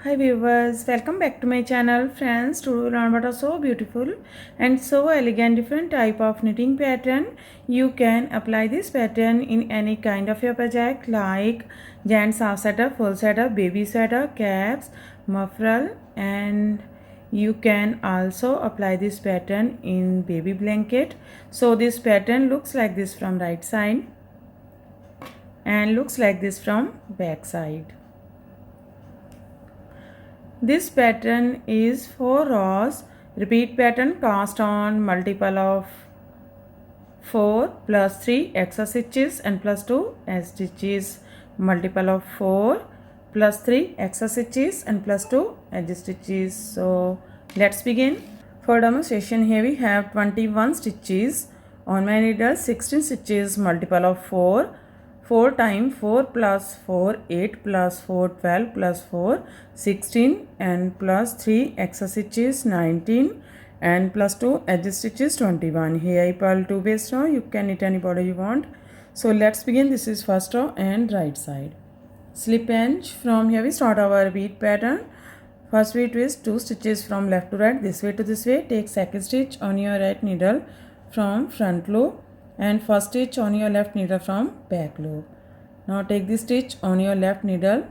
Hi viewers, welcome back to my channel. Friends, today we learn about a so beautiful and so elegant different type of knitting pattern. You can apply this pattern in any kind of your project like gents half sweater, full sweater, baby sweater, caps, muffler, and you can also apply this pattern in baby blanket. So this pattern looks like this from right side and looks like this from back side. This pattern is 4 rows, repeat pattern cast on multiple of 4 plus 3 extra stitches and plus 2 edge stitches, multiple of 4 plus 3 extra stitches and plus 2 edge stitches. So let's begin. For demonstration, here we have 21 stitches on my needle, 16 stitches, multiple of 4. 4 times 4 plus 4, 8 plus 4, 12 plus 4, 16 and plus 3 extra stitches, 19 and plus 2 edge stitches, 21. Here I purl 2 base row. You can knit any border you want. So let's begin. This is first row and right side. Slip edge. From here we start our bead pattern. First we twist 2 stitches from left to right, this way to this way. Take second stitch on your right needle from front loop and first stitch on your left needle from back loop. Now take this stitch on your left needle,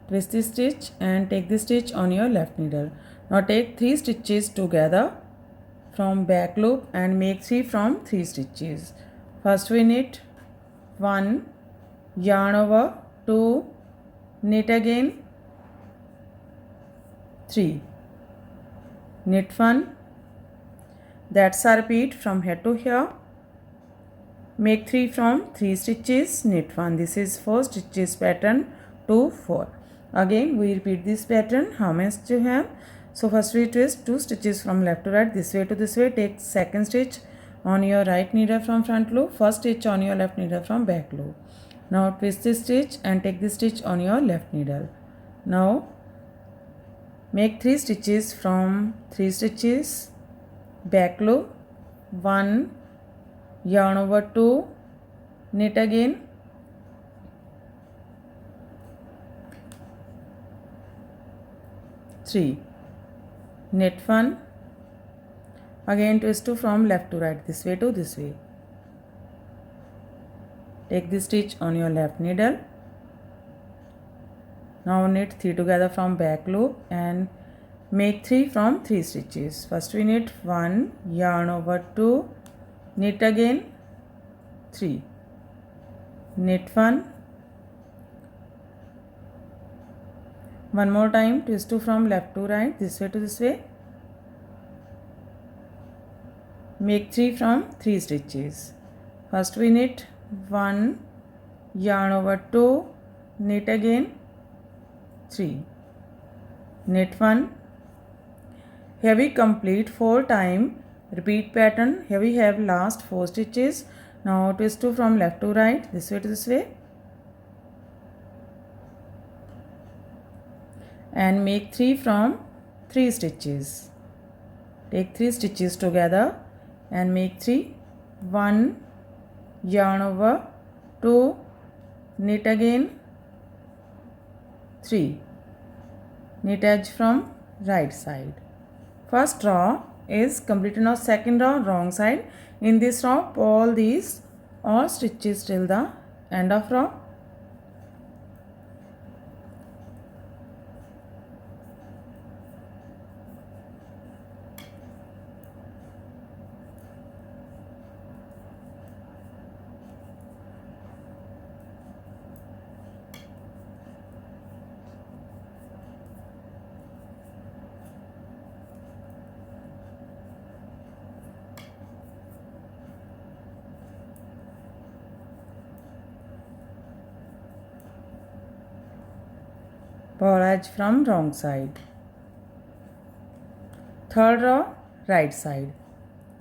twist this stitch and take this stitch on your left needle. Now take 3 stitches together from back loop and make 3 from 3 stitches. First we knit 1, yarn over, 2, knit again, 3, knit 1. That's a repeat from here to here. Make 3 from 3 stitches, knit 1. This is 4 stitches pattern 2, 4. Again we repeat this pattern. How many stitches you have? So first we twist 2 stitches from left to right, this way to this way. Take second stitch on your right needle from front loop, first stitch on your left needle from back loop. Now twist this stitch and take this stitch on your left needle. Now make 3 stitches from 3 stitches, back loop, 1, yarn over, 2, knit again, 3, knit 1, again twist 2 from left to right, this way to this way. Take this stitch on your left needle. Now knit 3 together from back loop and make 3 from 3 stitches. First we knit 1, yarn over, 2, knit again, 3, knit 1, one more time, twist 2 from left to right, this way to this way. Make 3 from 3 stitches. First we knit 1, yarn over, 2, knit again, 3, knit 1. Here we complete 4 times repeat pattern. Here we have last 4 stitches. Now twist 2 from left to right, this way to this way, and make 3 from 3 stitches. Take 3 stitches together and make 3, 1, yarn over, 2, knit again, 3, knit edge from right side. First row is completed. Now second row, wrong side. In this row pull these all stitches till the end of row. Pull edge from wrong side. Third row, right side.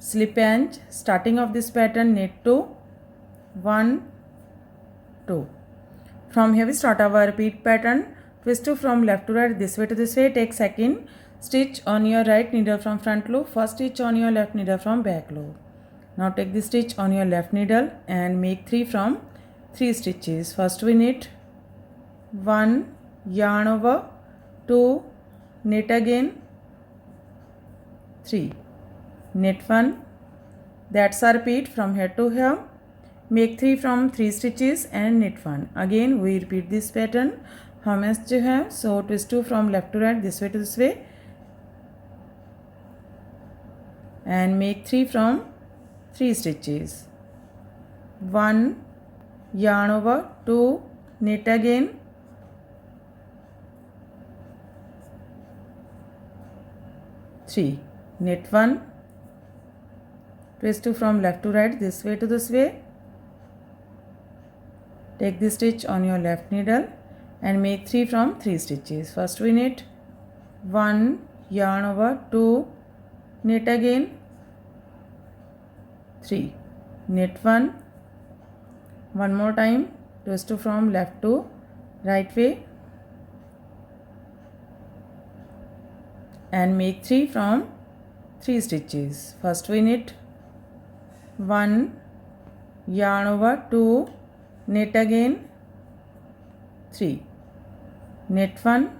Slip edge, starting of this pattern, knit 2, 1, 2. From here we start our repeat pattern. Twist 2 from left to right, this way to this way. Take second stitch on your right needle from front loop, first stitch on your left needle from back loop. Now take this stitch on your left needle and make 3 from 3 stitches. First we knit 1, yarn over, 2, knit again, 3, knit 1. That's a repeat from here to here. Make 3 from 3 stitches and knit 1. Again we repeat this pattern. हमें जो है so twist 2 from left to right, this way to this way, and make 3 from 3 stitches. 1, yarn over, 2, knit again, 3, knit 1, twist 2 from left to right, this way to this way. Take this stitch on your left needle and make 3 from 3 stitches. First we knit 1, yarn over, 2, knit again, 3, knit 1. One more time, twist 2 from left to right way and make 3 from 3 stitches. First we knit 1, yarn over, 2, knit again, 3, knit 1.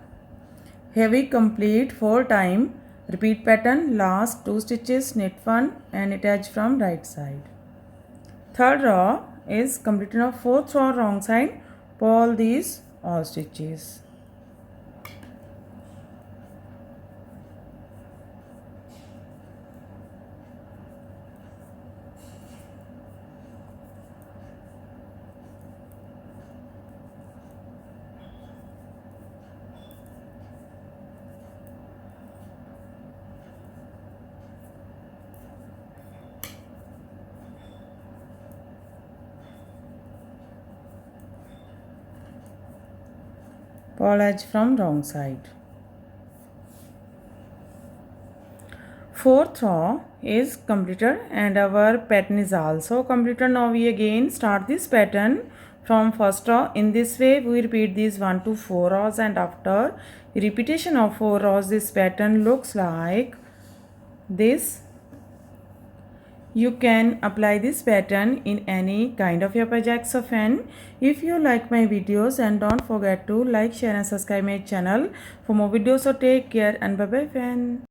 Here we complete 4 times. Repeat pattern, last 2 stitches, knit 1 and attach from right side. Third row is completed of 4th row wrong side. Pull these all stitches. Pull edge from wrong side. 4th row is completed and our pattern is also completed. Now we again start this pattern from first row. In this way we repeat these 1 to 4 rows, and after repetition of 4 rows this pattern looks like this. You can apply this pattern in any kind of your projects or fan. If you like my videos, and don't forget to like, share and subscribe my channel for more videos. So take care and bye bye fan.